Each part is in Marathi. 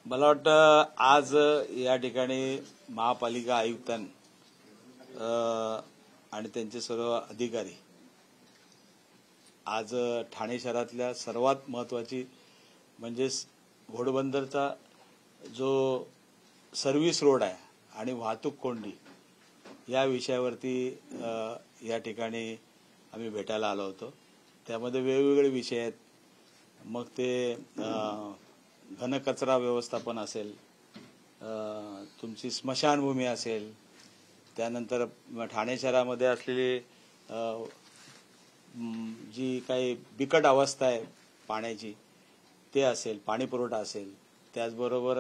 मला वाटतं आज या ठिकाणी महापालिका आयुक्त आणि त्यांचे सर्व अधिकारी आज ठाणे शहरातल्या सर्वात महत्त्वाची म्हणजे घोडबंदरचा जो सर्व्हिस रोड आहे आणि वाहतूक कोंडी या विषयावरती या ठिकाणी आम्ही भेटायला आलो होतो। त्यामध्ये वेगवेगळे विषय आहेत, मग ते घनकचरा व्यवस्थापन असेल, तुमची स्मशानभूमी असेल, त्यानंतर ठाणे शहरामध्ये असलेली जी काही बिकट अवस्था आहे पाण्याची ते असेल, पाणी पुरवठा असेल, त्याचबरोबर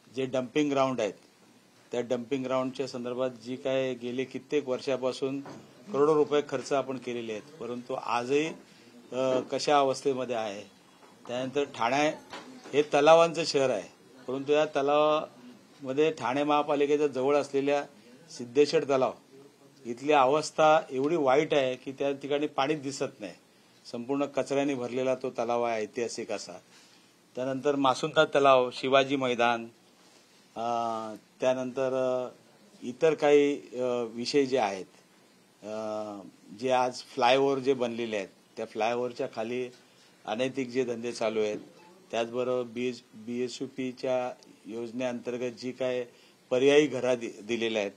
जे डम्पिंग ग्राउंड आहेत त्या डम्पिंग ग्राउंडच्या संदर्भात जी काय गेले कित्येक वर्षापासून करोडो रुपये खर्च आपण केलेले आहेत, परंतु आजही कशा अवस्थेमध्ये आहे। त्यानंतर ठाणे हे तलावांचं शहर आहे, परंतु या तलावामध्ये ठाणे महापालिकेच्या जवळ असलेल्या सिद्धेश्वर तलाव इथली अवस्था एवढी वाईट आहे की त्या ठिकाणी पाणीच दिसत नाही, संपूर्ण कचऱ्याने भरलेला तो तलाव आहे ऐतिहासिक असा। त्यानंतर मासुंदा तलाव, शिवाजी मैदान, त्यानंतर इतर काही विषय जे आहेत, जे आज फ्लायओव्हर जे बनलेले आहेत त्या फ्लायओव्हरच्या खाली अनैतिक जे धंदे चालू आहेत, त्याचबरोबर BSUPच्या योजनेअंतर्गत जी काय पर्यायी घरा दिलेल्या आहेत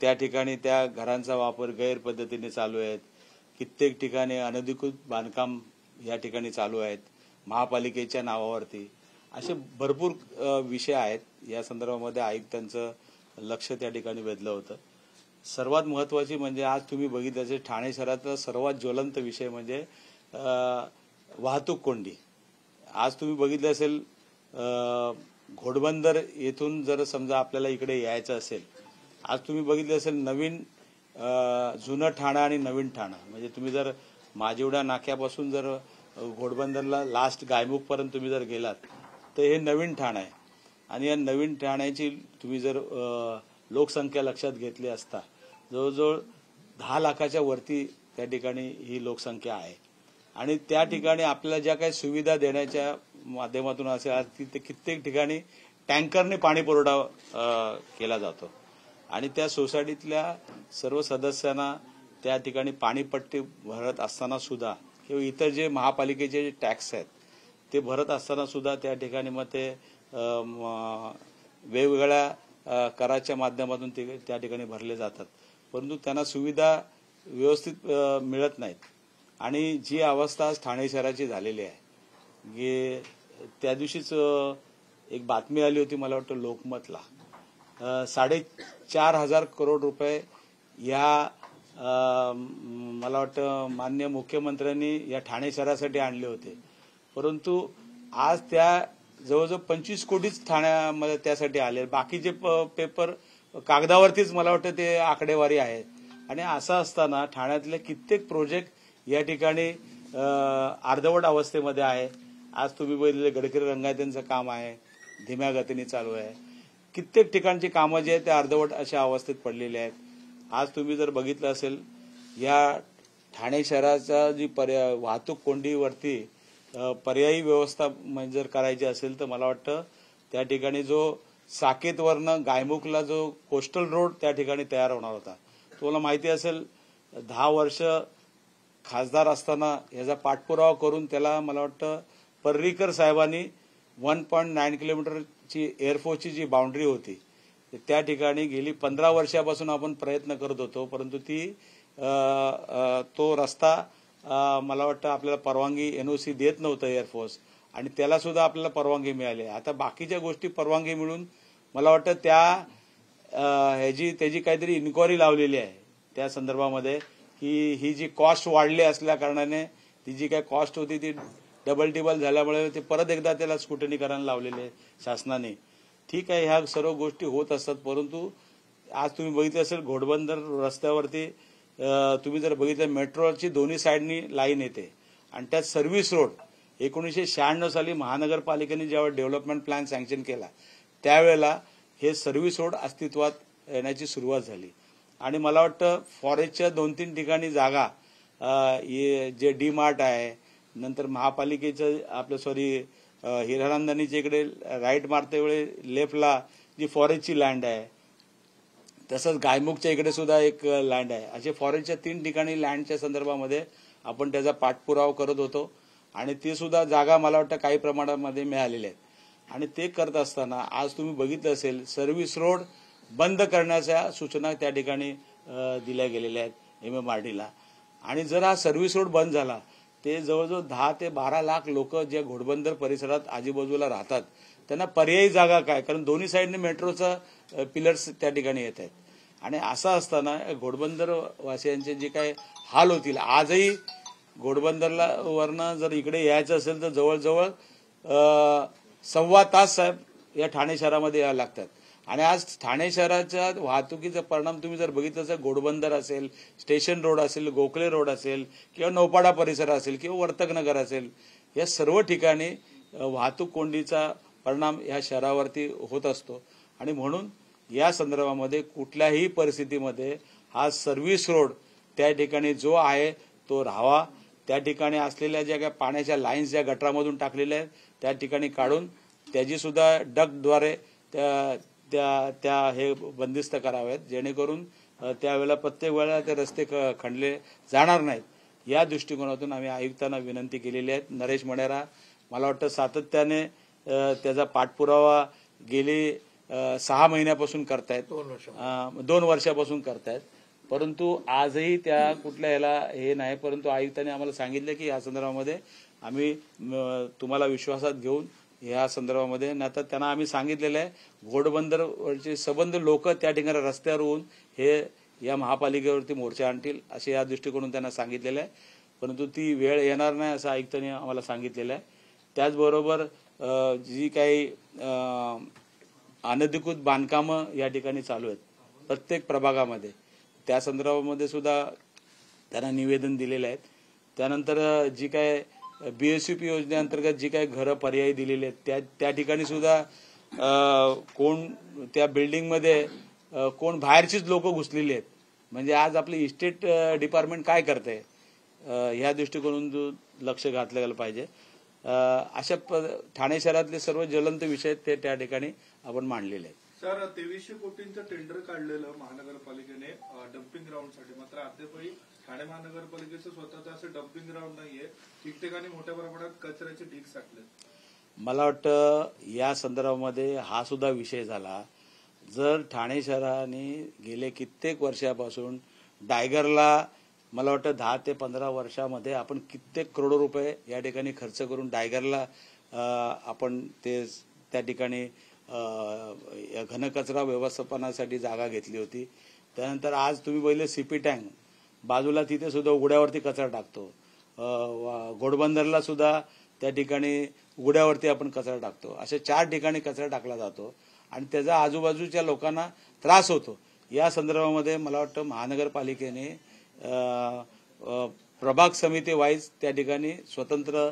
त्या ठिकाणी त्या घरांचा वापर गैर पद्धतीने चालू आहेत। कित्येक ठिकाणी अनधिकृत बांधकाम या ठिकाणी चालू आहेत महापालिकेच्या नावावरती। असे भरपूर विषय आहेत, या संदर्भामध्ये आयुक्तांचं लक्ष त्या ठिकाणी वेधलं होतं। सर्वात महत्त्वाची म्हणजे आज तुम्ही बघितलं असेल ठाणे शहरातला सर्वात ज्वलंत विषय म्हणजे वाहतूक कोंडी। आज तुम्ही बघितलं असेल घोडबंदर येथून जर समजा आपल्याला इकडे यायचं असेल, आज तुम्ही बघितलं असेल नवीन जुनं ठाणं आणि नवीन ठाणं, म्हणजे तुम्ही जर माजिवडा नाक्यापासून जर घोडबंदरला लास्ट गायमुखपर्यंत तुम्ही जर गेलात तर हे नवीन ठाणं आहे। आणि या नवीन ठाण्याची तुम्ही जर लोकसंख्या लक्षात घेतली असता जवळजवळ 10 लाखाच्या वरती त्या ठिकाणी ही लोकसंख्या आहे। आणि त्या ठिकाणी आपल्याला ज्या काही सुविधा देण्याच्या माध्यमातून असेल, आज तिथे कित्येक ठिकाणी टँकरने पाणी पुरवठा केला जातो आणि त्या सोसायटीतल्या सर्व सदस्यांना त्या ठिकाणी पाणीपट्टी भरत असताना सुद्धा किंवा इतर जे महापालिकेचे जे टॅक्स आहेत ते भरत असताना सुद्धा त्या ठिकाणी मग ते वेगवेगळ्या कराच्या माध्यमातून ते त्या ठिकाणी भरले जातात, परंतु त्यांना सुविधा व्यवस्थित मिळत नाहीत। आणि जी अवस्था आज ठाणे शहराची झालेली आहे, की त्या दिवशीच एक बातमी आली होती, मला वाटतं लोकमतला 4,500 करोड रुपये या मला वाटतं माननीय मुख्यमंत्र्यांनी या ठाणे शहरासाठी आणले होते, परंतु आज त्या जवळजवळ 25 कोटीच ठाण्यामध्ये त्यासाठी आले। बाकीचे पेपर कागदावरतीच मला वाटतं ते आकडेवारी आहे। आणि असं असताना ठाण्यातले कित्येक प्रोजेक्ट या ठिकाणी अर्धवट अवस्थेमध्ये आहे। आज तुम्ही बघितले गडकरी रंगायतांचं काम आहे, धीम्या गतीने चालू आहे। कित्येक ठिकाणची कामं जी आहेत ते अर्धवट अशा अवस्थेत पडलेली आहेत। आज तुम्ही जर बघितलं असेल या ठाणे शहराचा जी वाहतूक कोंडीवरती पर्यायी व्यवस्था म्हणजे जर करायची असेल तर मला वाटतं त्या ठिकाणी जो साकेतवरनं गायमुखला जो कोस्टल रोड त्या ठिकाणी तयार होणार होता, तुम्हाला माहिती असेल 10 वर्ष खासदार असताना याचा पाठपुरावा करून त्याला मला वाटतं पर्रीकर साहेबांनी 1.9 किलोमीटरची एअरफोर्सची जी बाउंड्री होती त्या ठिकाणी गेली 15 वर्षापासून आपण प्रयत्न करत होतो, परंतु तो रस्ता मला वाटतं आपल्याला परवानगी NOC देत नव्हतं एअरफोर्स, आणि त्याला सुद्धा आपल्याला परवानगी मिळाली। आता बाकीच्या गोष्टी परवानगी मिळून मला वाटतं त्याची काहीतरी इन्क्वायरी लावलेली आहे त्या संदर्भामध्ये, की ही जी कॉस्ट वाढली असल्या कारणाने ती जी काही कॉस्ट होती ती डबल टिबल झाल्यामुळे ते परत एकदा त्याला स्क्रुटनी लावलेले आहे शासनाने। ठीक आहे, ह्या सर्व गोष्टी होत असतात, परंतु आज तुम्ही बघितलं असेल घोडबंदर रस्त्यावरती तुम्ही जर बघितलं मेट्रोची दोन्ही साईडनी लाईन येते आणि त्यात सर्व्हिस रोड 1996 साली महानगरपालिकेने जेव्हा डेव्हलपमेंट प्लॅन सँक्शन केला त्यावेळेला हे सर्व्हिस रोड अस्तित्वात येण्याची सुरुवात झाली। आणि मला वाटतं फॉरेस्टच्या 2-3 ठिकाणी जागा जे डी मार्ट आहे, नंतर महापालिकेचं आपलं हिरानंदानीच्या इकडे राईट मारते वेळी लेफ्टला जी फॉरेस्टची लँड आहे, तसंच गायमुखच्या इकडे सुद्धा एक लँड आहे. असे फॉरेस्टच्या 3 ठिकाणी लँडच्या संदर्भामध्ये आपण त्याचा पाठपुरावा करत होतो आणि ते सुद्धा जागा मला वाटतं काही प्रमाणामध्ये मिळालेल्या आहेत. आणि ते करत असताना आज तुम्ही बघितलं असेल सर्व्हिस रोड बंद करण्याच्या सूचना त्या ठिकाणी दिल्या गेलेल्या आहेत MMRDला. आणि जर हा सर्व्हिस रोड बंद झाला ते जवळजवळ 10 ते 12 लाख लोक जे घोडबंदर परिसरात आजूबाजूला राहतात त्यांना पर्यायी जागा काय, कारण दोन्ही साईडने मेट्रोचा पिलर्स त्या ठिकाणी येत आहेत. आणि असं असताना घोडबंदर वासियांचे जे काय हाल होतील, आजही घोडबंदरला वरनं जर इकडे यायचं असेल तर जवळजवळ 1.25 तास साहेब या ठाणे शहरामध्ये यायला लागतात. आणि आज ठाणे शहराच्या वाहतुकीचा परिणाम तुम्ही जर बघितलं तर घोडबंदर असेल, स्टेशन रोड असेल, गोखले रोड असेल किंवा नौपाडा परिसर असेल किंवा वर्तकनगर असेल, या सर्व ठिकाणी वाहतूक कोंडीचा परिणाम या शहरावरती होत असतो. आणि म्हणून या संदर्भामध्ये कुठल्याही परिस्थितीमध्ये हा सर्व्हिस रोड त्या ठिकाणी जो आहे तो राहावा. त्या ठिकाणी असलेल्या ज्या काही पाण्याच्या लाईन्स ज्या गटारामधून टाकलेल्या आहेत त्या ठिकाणी काढून त्याची सुद्धा डक्टद्वारे त्या हे बंदिस्त करावेत, जेणेकरून त्यावेळेला प्रत्येक वेळेला ते रस्ते खणले जाणार नाहीत. या दृष्टिकोनातून आम्ही आयुक्तांना विनंती केलेली आहे. नरेश मणेरा मला वाटतं सातत्याने त्याचा पाठपुरावा गेली 6 महिन्यापासून करतायत, 2 वर्षापासून करतायत, परंतु आजही त्या कुठल्या याला हे नाही. परंतु आयुक्तांनी आम्हाला सांगितलं की या संदर्भामध्ये आम्ही तुम्हाला विश्वासात घेऊन या संदर्भामध्ये, आता त्यांना आम्ही सांगितलेलं आहे घोडबंदरवरचे संबंध लोक त्या ठिकाणी रस्त्यावर होऊन हे या महापालिकेवरती मोर्चा आणतील असे या दृष्टिकोनातून त्यांना सांगितलेलं आहे. परंतु ती वेळ येणार नाही असं आयुक्तांनी आम्हाला सांगितलेलं आहे. त्याचबरोबर जी काही अनधिकृत बांधकामं या ठिकाणी चालू आहेत प्रत्येक प्रभागामध्ये, त्या संदर्भामध्ये सुद्धा त्यांना निवेदन दिलेलं आहे. त्यानंतर जी काय BSUP योजनेअंतर्गत जी काही घरं पर्यायी दिलेली आहेत त्या ठिकाणी सुद्धा कोण त्या बिल्डिंगमध्ये कोण बाहेरचीच लोक घुसलेली आहेत. म्हणजे आज आपली इस्टेट डिपार्टमेंट काय करते ह्या दृष्टिकोनातून लक्ष घातलं गेलं पाहिजे. अशा ठाणे शहरातले सर्व ज्वलंत विषय ते त्या ठिकाणी आपण मांडलेले आहेत. सर, 2300 कोटींचं टेंडर काढलेलं महानगरपालिकेने डम्पिंग ग्राउंडसाठी, मात्र अद्यापही ठाणे महानगरपालिकेचं स्वतःचं असं डम्पिंग ग्राउंड नाहीये. ठिकठिकाणी मोठ्या प्रमाणात कचऱ्याचे ढीग साठले. मला वाटतं या संदर्भामध्ये हा सुद्धा विषय झाला. जर ठाणे शहराने गेले कित्येक वर्षापासून डायगरला मला वाटतं 10 ते 15 वर्षामध्ये आपण कित्येक करोडो रुपये या ठिकाणी खर्च करून डायगरला आपण ते त्या ठिकाणी घनकचरा व्यवस्थापनासाठी जागा घेतली होती. त्यानंतर आज तुम्ही बघितलं CP टँक बाजूला, तिथे सुद्धा उघड्यावरती कचरा टाकतो. घोडबंदरला सुद्धा त्या ठिकाणी उघड्यावरती आपण कचरा टाकतो. अशा 4 ठिकाणी कचरा टाकला जातो आणि त्याचा आजूबाजूच्या लोकांना त्रास होतो. या संदर्भामध्ये मला वाटतं महानगरपालिकेने प्रभाग समिती वाईज त्या ठिकाणी स्वतंत्र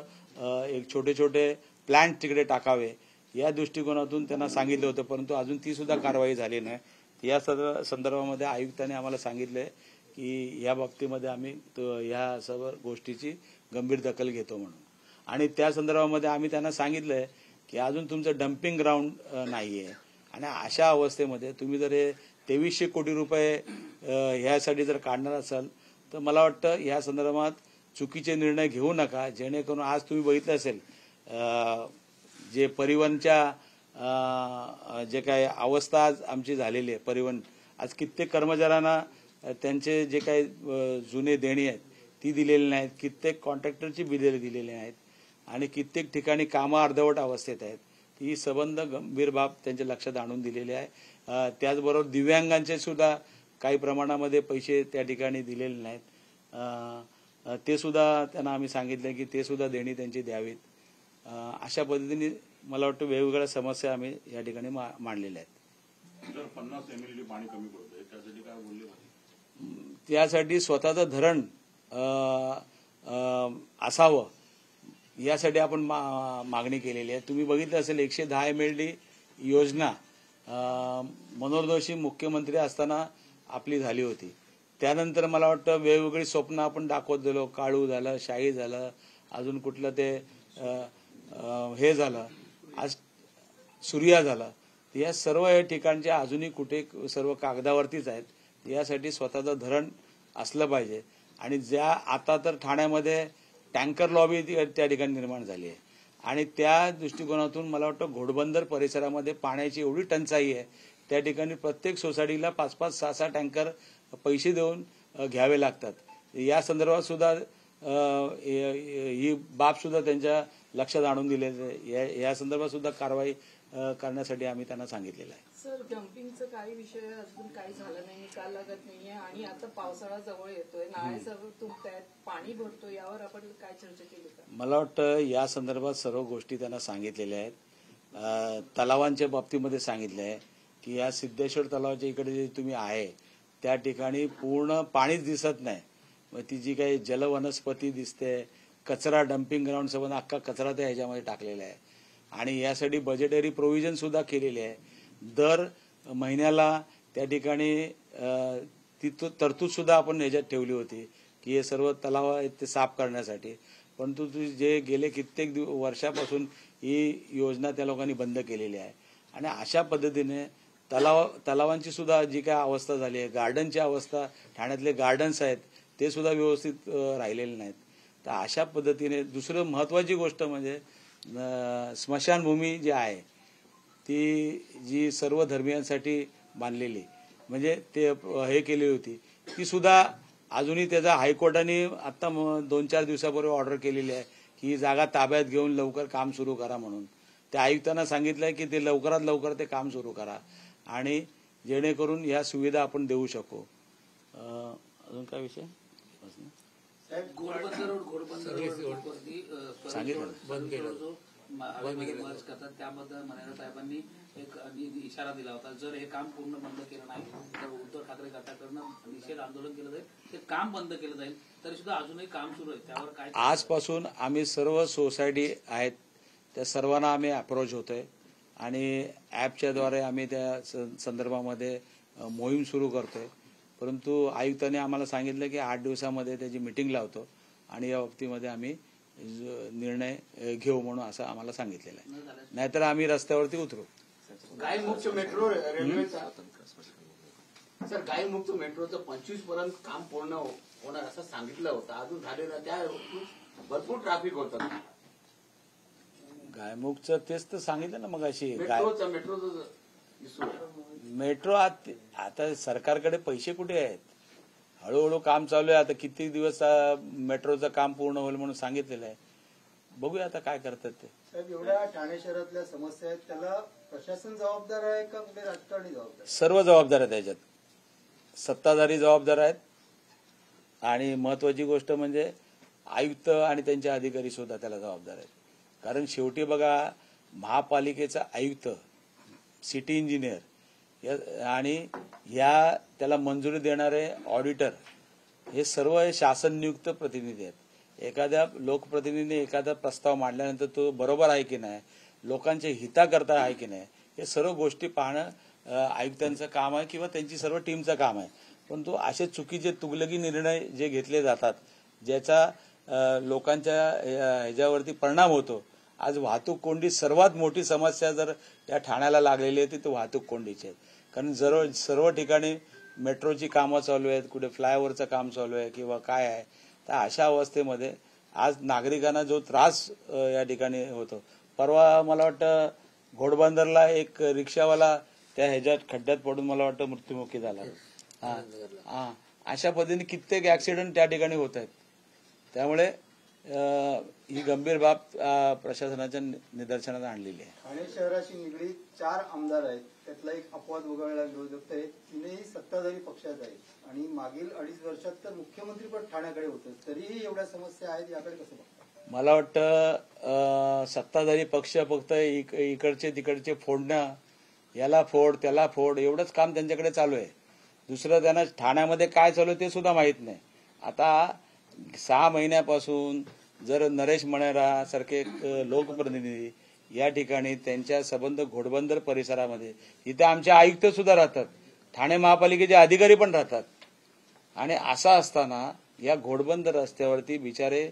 एक छोटे छोटे प्लांट तिकडे टाकावे या दृष्टिकोनातून त्यांना सांगितलं होतं, परंतु अजून ती सुद्धा कारवाई झाली नाही. या संदर्भामध्ये आयुक्तांनी आम्हाला सांगितलंय की या बाबतीमध्ये आम्ही या सर्व गोष्टीची गंभीर दखल घेतो म्हणून. आणि त्या संदर्भामध्ये आम्ही त्यांना सांगितलंय की अजून तुमचं डम्पिंग ग्राउंड नाहीये आणि अशा अवस्थेमध्ये तुम्ही जर हे 2300 कोटी रुपये ह्यासाठी जर काढणार असाल तर मला वाटतं या संदर्भात चुकीचे निर्णय घेऊ नका. जेणेकरून आज तुम्ही बघितलं असेल जे परिवहनच्या जे काही अवस्था आज आमची झालेली आहे, परिवहन आज कित्येक कर्मचाऱ्यांना त्यांचे जे काही जुने देणी आहेत ती दिलेली नाहीत, कित्येक कॉन्ट्रॅक्टरची बिले दिलेली नाहीत आणि कित्येक ठिकाणी कामं अर्धवट अवस्थेत आहेत. ही संबंध गंभीर बाब त्यांच्या लक्षात आणून दिलेली आहे. त्याचबरोबर दिव्यांगांचे सुद्धा काही प्रमाणामध्ये पैसे त्या ठिकाणी दिलेले नाहीत, ते सुद्धा त्यांना आम्ही सांगितलं की ते सुद्धा देणी त्यांची द्यावीत. अशा पद्धतीने मला वाटतं वेगवेगळ्या समस्या आम्ही या ठिकाणी मांडलेल्या आहेत. 50 MLD पाणी कमी पडतंय त्यासाठी काय बोलले? त्यासाठी स्वतःचं धरण असावं यासाठी आपण मागणी केलेली आहे. तुम्ही बघितलं असेल 110 MLD योजना मनोहर जोशी मुख्यमंत्री असताना आपली झाली होती. त्यानंतर मला वाटतं वेगवेगळी स्वप्न आपण दाखवत गेलो. काळू झालं, शाही झालं, अजून कुठलं ते हे झालं, आज सूर्या झाला, या सर्व या ठिकाणचे अजूनही कुठे सर्व कागदावरतीच आहेत. यासाठी स्वतःचं धरण असलं पाहिजे. आणि ज्या आता तर ठाण्यामध्ये टँकर लॉबी त्या ठिकाणी निर्माण झाली आहे आणि त्या दृष्टिकोनातून मला वाटतं घोडबंदर परिसरामध्ये पाण्याची एवढी टंचाई आहे, त्या ठिकाणी प्रत्येक सोसायटीला 5-5, 6-6 टँकर पैसे देऊन घ्यावे लागतात. या संदर्भात सुद्धा ही बाब सुद्धा त्यांच्या लक्षात आणून दिले. या संदर्भात सुद्धा कारवाई करण्यासाठी आम्ही त्यांना सांगितलेलं आहे. सर, डम्पिंगचं काही विषय अजून काही झालं नाही, निकाल लागत नाहीये आणि आता पावसाळा जवळ येतोय, नाळे सर्व तुंबतायत, पाणी भरतोय, यावर आपण काय चर्चा केली का? मला वाटतं या संदर्भात सर्व गोष्टी त्यांना सांगितलेल्या आहेत. तलावांच्या बाबतीमध्ये सांगितलं आहे की या सिद्धेश्वर तलावाच्या इकडे जे तुम्ही आहे त्या ठिकाणी पूर्ण पाणीच दिसत नाही. मग ती जी काही जलवनस्पती दिसते, कचरा डम्पिंग ग्राउंड संबंध अख्खा कचरा त्या ह्याच्यामध्ये टाकलेला आहे आणि यासाठी बजेटरी प्रोव्हिजन सुद्धा केलेली आहे. दर महिन्याला त्या ठिकाणी ती तरतूद सुद्धा आपण ह्याच्यात ठेवली होती की हे सर्व तलाव आहेत ते साफ करण्यासाठी. परंतु जे गेले कित्येक वर्षापासून ही योजना त्या लोकांनी बंद केलेली आहे आणि अशा पद्धतीने तलावांची सुद्धा जी काय अवस्था झाली आहे, गार्डनची अवस्था, ठाण्यातले गार्डन्स आहेत ते सुद्धा व्यवस्थित राहिलेले नाहीत. तर अशा पद्धतीने दुसरं महत्वाची गोष्ट म्हणजे स्मशानभूमी जी आहे ती जी सर्व धर्मियांसाठी बांधलेली म्हणजे ते हे केली होती ती सुद्धा अजूनही त्याचा हायकोर्टाने आता 2-4 दिवसापूर्वी ऑर्डर केलेली आहे की ही जागा ताब्यात घेऊन लवकर काम सुरू करा म्हणून. त्या आयुक्तांना सांगितलंय की ते लवकरात लवकर ते काम सुरू करा आणि जेणेकरून ह्या सुविधा आपण देऊ शकू. अजून काय विषय सांगितलं बंद केलं करतात त्याबद्दल मनेरा साहेबांनी एक इशारा दिला होता, जर हे काम पूर्ण बंद केलं नाही तर उद्धव ठाकरे गटाकडनं निषेध आंदोलन केलं जाईल, ते काम बंद केलं जाईल. तरी सुद्धा अजूनही काम सुरू आहे, त्यावर काय? आजपासून आम्ही सर्व सोसायटी आहेत त्या सर्वांना आम्ही अप्रोच होतोय आणि ॲपच्या द्वारे आम्ही त्या संदर्भामध्ये मोहीम सुरू करतोय. परंतु आयुक्तांनी आम्हाला सांगितलं की 8 दिवसामध्ये त्याची मीटिंग लावतो आणि या बाबतीमध्ये आम्ही निर्णय घेऊ म्हणून असं आम्हाला सांगितलेलं आहे. नाहीतर आम्ही रस्त्यावरती उतरू. गायमुक्त मेट्रो रेल्वेचा सर गायमुक्त मेट्रोचं 25 पर्यंत काम पूर्ण होणार असं सांगितलं होतं, अजून झालेलं त्या भरपूर ट्रॅफिक होतं. गायमुखचं तेच तर सांगितलं ना मग अशी मेट्रोचं मेट्रो आता सरकारकडे पैसे कुठे आहेत, हळूहळू काम चालू आहे. आता किती दिवस मेट्रोचं काम पूर्ण होईल म्हणून सांगितलेलं आहे, बघूया आता काय करतात ते. साहेब, एवढ्या ठाणे शहरातल्या समस्या आहेत, त्याला प्रशासन जबाबदार आहे का कुठे राजकारणी जबाबदार? सर्व जबाबदार आहेत त्याच्यात, सत्ताधारी जबाबदार आहेत आणि महत्वाची गोष्ट म्हणजे आयुक्त आणि त्यांचे अधिकारी सुद्धा त्याला जबाबदार आहेत. कारण शेवटी बघा, महापालिकेचा आयुक्त, सिटी इंजिनियर आणि त्याला मंजुरी देणारे ऑडिटर हे सर्व शासन नियुक्त प्रतिनिधी आहेत. एखाद्या लोकप्रतिनिधीने एखादा प्रस्ताव मांडल्यानंतर तो बरोबर आहे की नाही, लोकांच्या हिताकरता आहे की नाही, हे सर्व गोष्टी पाहणं आयुक्तांचं काम आहे किंवा त्यांची सर्व टीमचं काम आहे. परंतु असे चुकीचे तुगलकी निर्णय जे घेतले जातात ज्याचा लोकांच्या ह्याच्यावरती परिणाम होतो. आज वाहतूक कोंडी सर्वात मोठी समस्या जर या ठाण्याला लागलेली आहे ती वाहतूक कोंडीची आहे. कारण सर्व ठिकाणी मेट्रोची कामं चालू आहेत, कुठे फ्लायओव्हरचं काम चालू आहे किंवा काय आहे. तर अशा अवस्थेमध्ये आज नागरिकांना जो त्रास या ठिकाणी होतो. परवा मला वाटतं घोडबंदरला एक रिक्षावाला त्या ह्याच्यात खड्ड्यात पडून मला वाटतं मृत्युमुखी झाला. अशा पद्धतीने कित्येक ऍक्सिडेंट त्या ठिकाणी होत आहेत. त्यामुळे ही गंभीर बाब प्रशासनाच्या निदर्शनात आणलेली आहे. ठाणे शहराशी निगडीत 4 आमदार आहेत, त्यातला एक अपवाद वगळला विरोधक आहे, तीनही सत्ताधारी पक्षात आहेत आणि मागील 2.5 वर्षात तर मुख्यमंत्रीपद ठाण्याकडे होतं, तरीही एवढ्या समस्या आहेत, याकडे कसं बघता? मला वाटतं सत्ताधारी पक्ष फक्त इकडचे तिकडचे फोडणं, याला फोड त्याला फोड एवढंच काम त्यांच्याकडे चालू आहे. दुसरं त्यांना ठाण्यामध्ये काय चालू आहे ते सुद्धा माहीत नाही. आता 6 महिन्यापासून जर नरेश मनेरा सारखे लोकप्रतिनिधी या ठिकाणी त्यांच्या संबंध घोडबंदर परिसरामध्ये, इथे आमचे आयुक्त सुद्धा राहतात, ठाणे महापालिकेचे अधिकारी पण राहतात आणि असं असताना या घोडबंदर रस्त्यावरती बिचारे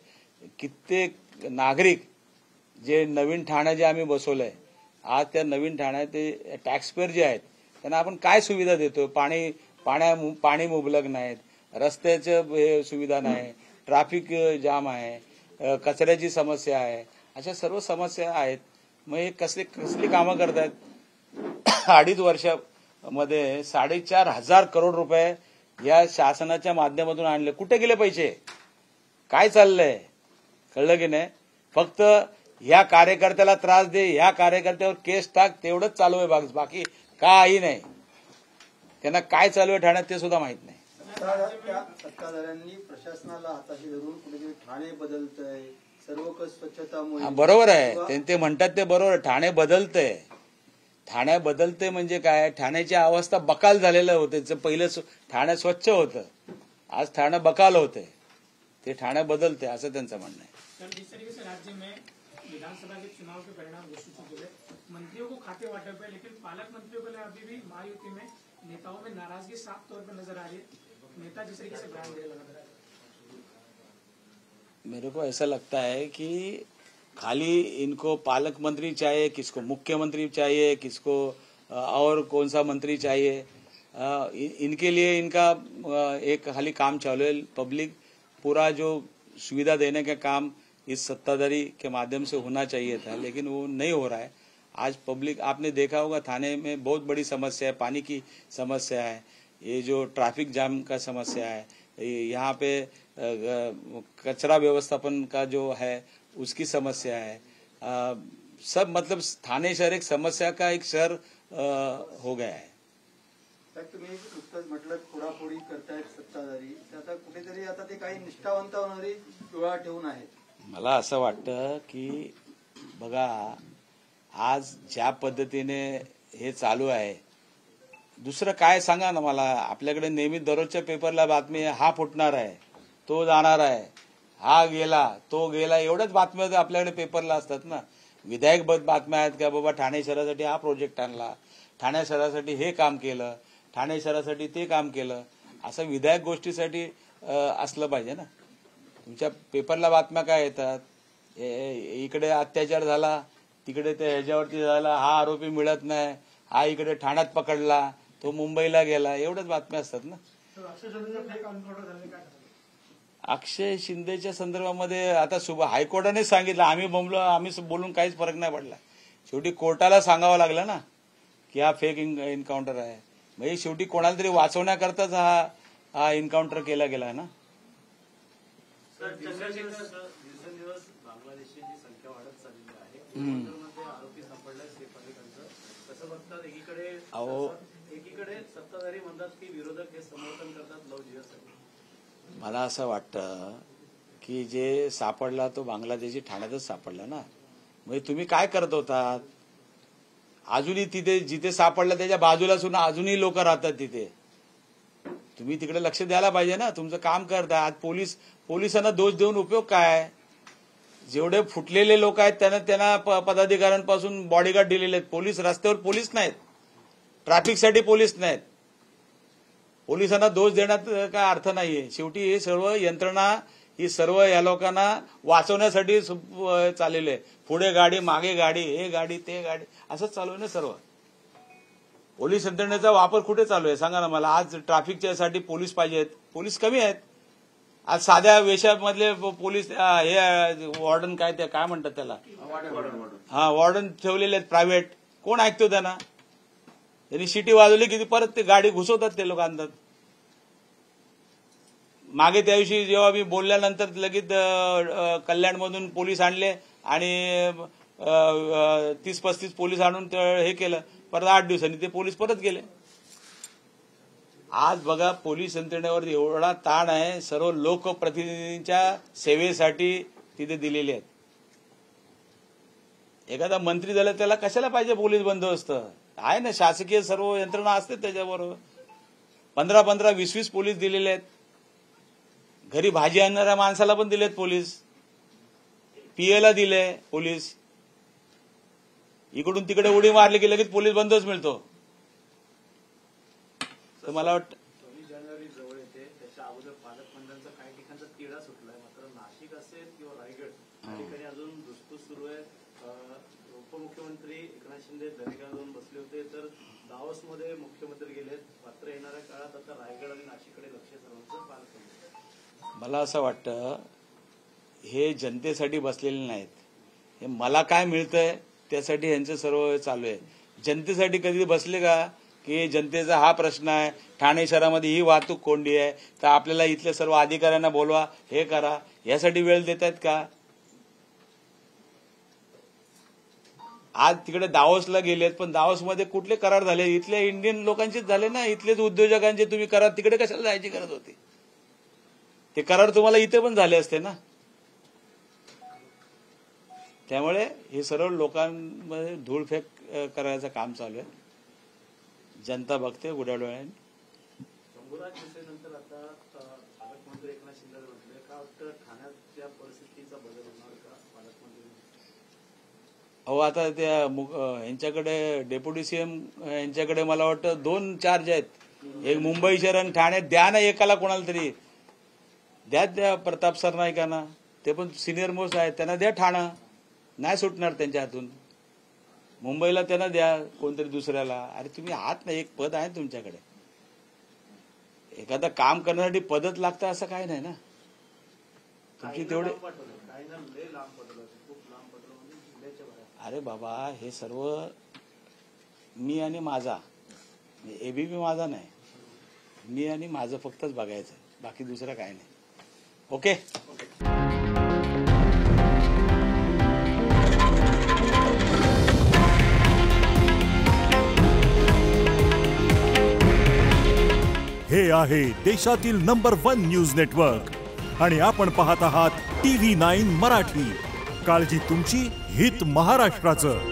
कित्येक नागरिक जे नवीन ठाणं जे आम्ही बसवलंय, आज त्या नवीन ठाण्यात ते टॅक्सपेअर जे आहेत त्यांना आपण काय सुविधा देतो? पाणी मुबलक नाहीत, रस्त्याच्या सुविधा नाही, ट्रॅफिक जाम आहे, कचऱ्याची समस्या आहे, अशा सर्व समस्या आहेत. मग हे कसली कामं करतायत? 2.5 वर्षामध्ये 4,500 करोड रुपये या शासनाच्या माध्यमातून आणले. कुठे गेले पैसे? काय चाललंय? कळलं की नाही? फक्त या कार्यकर्त्याला त्रास दे, या कार्यकर्त्यावर केस टाक, तेवढंच चालू आहे. बाकी काही नाही. त्यांना काय चालू आहे ठाण्यात ते सुद्धा माहित नाही. त्या सत्ताधाऱ्यांनी प्रशासनाला हाताशी धरून कुठेतरी ठाणे बदलतंय, सर्व स्वच्छता मोहीम. बरोबर आहे, ते म्हणतात ते बरोबर आहे. ठाणे बदलतंय. ठाणे बदलते म्हणजे काय? ठाण्याची अवस्था बकाल झालेलं होतं. पहिलं ठाणे स्वच्छ होतं, आज ठाणं बकाल होते. ते ठाणे बदलते असं त्यांचं म्हणणं आहे. सर, जिस तरीके से राज्य में विधानसभा के चुनाव के परिणाम घोषित हो चुके, मंत्रियों को खाते वाटप है, लेकिन पालक मंत्रियों के लिए अभी भी महायुति में नेताओं में नाराजगी साफ तौर पर नजर आ रही है. नेता जिस तरीके से बयान दे लगा, मेरे को ऐसा लगता है कि खाली इनको पालक मंत्री चाहिए, किसको मुख्यमंत्री चाहिए, किसको और कौन सा मंत्री चाहिए. इनके लिए इनका एक खाली काम चालू है. पब्लिक पूरा जो सुविधा देने का काम इस सत्ताधारी के माध्यम से होना चाहिए था, लेकिन वो नहीं हो रहा है. आज पब्लिक, आपने देखा होगा थाने में बहुत बड़ी समस्या है, पानी की समस्या है, ये जो ट्रैफिक जाम का समस्या है, यहाँ पे कचरा व्यवस्थापन का जो है उसकी समस्या है. सब मतलब थाने शहर एक समस्या का एक शहर हो गया है. तुम्ही नुकतंच म्हटलं फोडाफोडी करतायत सत्ताधारी, आता कुठेतरी आता ते काही निष्ठावंतावरही डोळा ठेवून आहेत. मला असं वाटतं की बघा, आज ज्या पद्धतीने हे चालू आहे, दुसरं काय सांगा ना मला. आपल्याकडे नेहमी दररोजच्या पेपरला बातमी आहे, हा फुटणार आहे, तो जाणार आहे, हा गेला, तो गेला, एवढ्याच बातम्या आपल्याकडे पेपरला असतात ना. विधायक बातम्या आहेत का बाबा ठाणे शहरासाठी हा प्रोजेक्ट आणला, ठाणे शहरासाठी हे काम केलं, ठाणे शहरासाठी ते काम केलं, असं विधायक गोष्टीसाठी असलं पाहिजे ना. तुमच्या पेपरला बातम्या काय येतात? इकडे अत्याचार झाला, तिकडे ते ह्याच्यावरती झाला, हा आरोपी मिळत नाही, हा इकडे ठाण्यात पकडला, तो मुंबईला गेला, एवढ्याच बातम्या असतात ना. अक्षय शिंदेच्या संदर्भामध्ये आता हायकोर्टाने सांगितलं, आम्ही बोलून काहीच फरक नाही पडला. शेवटी कोर्टाला सांगावं लागलं ना की हा फेक एन्काउंटर आहे. म्हणजे शेवटी कोणाला तरी वाचवण्याकरताच हा एन्काउंटर केला गेला ना. दिवसेंदिवस बांगलादेशीची संख्या वाढत चाललेली आहे. आरोपी सापडलाय सैफ अली खानचं. कसं बघतात? एकीकडे सत्ताधारी म्हणतात की विरोधक हे समर्थन करतात लव जिहादसाठी. मला असं वाटतं की जे सापडला तो बांगलादेशी ठाण्यातच सापडला ना. म्हणजे तुम्ही काय करत होतात? अजूनही तिथे जिथे सापडला त्याच्या बाजूला सुद्धा अजूनही लोक राहतात तिथे. तुम्ही तिकडे लक्ष द्यायला पाहिजे ना. तुमचं काम करता. आज पोलिसांना दोष देऊन उपयोग काय? जेवढे फुटलेले लोक आहेत त्यांना पदाधिकाऱ्यांपासून बॉडीगार्ड दिलेले आहेत. पोलीस रस्त्यावर पोलीस नाहीत, ट्रॅफिकसाठी पोलीस नाहीत. पोलिसांना दोष देण्यात काय अर्थ नाहीये. शेवटी हे सर्व यंत्रणा ही सर्व या लोकांना वाचवण्यासाठी चाललेले आहे. पुढे गाडी, मागे गाडी, हे गाडी, ते गाडी, असंच चालू आहे ना सर्व. पोलीस यंत्रणेचा वापर कुठे चालू आहे सांगा ना मला. आज ट्रॅफिकच्या साठी पोलीस पाहिजेत, पोलीस कमी आहेत. आज साध्या वेशामधले पोलीस, हे वॉर्डन काय म्हणतात त्याला, वॉर्डन ठेवलेले आहेत प्रायव्हेट. कोण ऐकतो त्यांना? त्यांनी शिटी वाजवली की परत ते गाडी घुसवतात ते लोक आणतात. मागे त्या दिवशी जेव्हा मी बोलल्यानंतर लगेच कल्याणमधून पोलीस आणले आणि 30-35 पोलीस आणून हे केलं. परत 8 दिवसांनी ते पोलीस परत गेले. आज बघा, पोलीस यंत्रणेवर एवढा ताण आहे. सर्व लोकप्रतिनिधींच्या सेवेसाठी तिथे दिलेले आहेत. एखादा मंत्री झाला त्याला कशाला पाहिजे पोलीस बंदोबस्त? आहे ना, शासकीय सर्व यंत्रणा असते त्याच्याबरोबर. 15-15, 20-20 पोलीस दिलेले आहेत. घरी भाजी आणणाऱ्या माणसाला पण दिलेत पोलीस. पीएला दिले पोलीस. इकडून तिकडे उडी मारली की लगेच पोलीस बंदोबस्त मिळतो. तर मला वाटतं 26 जानेवारी जवळ येते, त्याच्या अगोदर पालकमंत्र्यांचा काही ठिकाणचा तिढा सुटलाय. मात्र नाशिक असेल किंवा रायगड या ठिकाणी अजून धुसफूस सुरू आहे. उपमुख्यमंत्री एकनाथ शिंदे दरेगाव जाऊन बसले होते, तर दावोसमध्ये मुख्यमंत्री गेलेत. मात्र येणाऱ्या काळात आता रायगड आणि नाशिककडे लक्ष सर्वांचं पालक. मला असं वाटतं हे जनतेसाठी बसलेले नाहीत, हे मला काय मिळतंय त्यासाठी यांचं सर्व चालू आहे. जनतेसाठी कधी बसले का की जनतेचा हा प्रश्न आहे, ठाणे शहरामध्ये ही वाहतूक कोंडी आहे, तर आपल्याला इथल्या सर्व अधिकाऱ्यांना बोलवा, हे करा, यासाठी वेळ देत आहेत का? आज तिकडे दावोसला गेलेत, पण दावोसमध्ये कुठले करार झाले? इथल्या इंडियन लोकांचेच झाले ना, इथलेच उद्योजकांचे तुम्ही करार. तिकडे कशाला जायची गरज होती? ते करार तुम्हाला इथे पण झाले असते ना. त्यामुळे हे सर्व लोकांमध्ये धूळफेक करायचं काम चालू आहे. जनता बघते उघड्या डोळ्याने. शंभूराज देसाईनंतर आता पालकमंत्री एकनाथ शिंदे म्हटले, का वाटतं ठाण्याच्या परिस्थितीचा बदल होणार का पालकमंत्री? अहो आता त्या यांच्याकडे डेप्युटी सीएम यांच्याकडे मला वाटतं 2 चार्ज आहेत, एक मुंबई शहर आणि ठाण्यात. द्या ना एकाला, कोणाला तरी द्या प्रताप सरनाईकांना, ते पण सिनियर मोस्ट आहेत, त्यांना द्या ठाणं. नाही सुटणार त्यांच्या हातून. मुंबईला त्यांना द्या, कोणतरी दुसऱ्याला. अरे तुम्ही आहात ना, एक पद आहे तुमच्याकडे. एखादं काम करण्यासाठी पदच लागतं असं काही नाही ना. तुमची तेवढे काही ना लय लांब पडलं, खूप लांब पडलं, म्हणजे जिल्ह्याच्या बाहेर. अरे बाबा, हे सर्व मी आणि माझा, एबीपी माझा नाही, मी आणि माझं फक्तच बघायचं, बाकी दुसरं काही नाही. ओके. हे आहे देशातील नंबर 1 न्यूज नेटवर्क आणि आपण पाहत आहात TV9 मराठी. काळजी तुमची, हित महाराष्ट्राचं.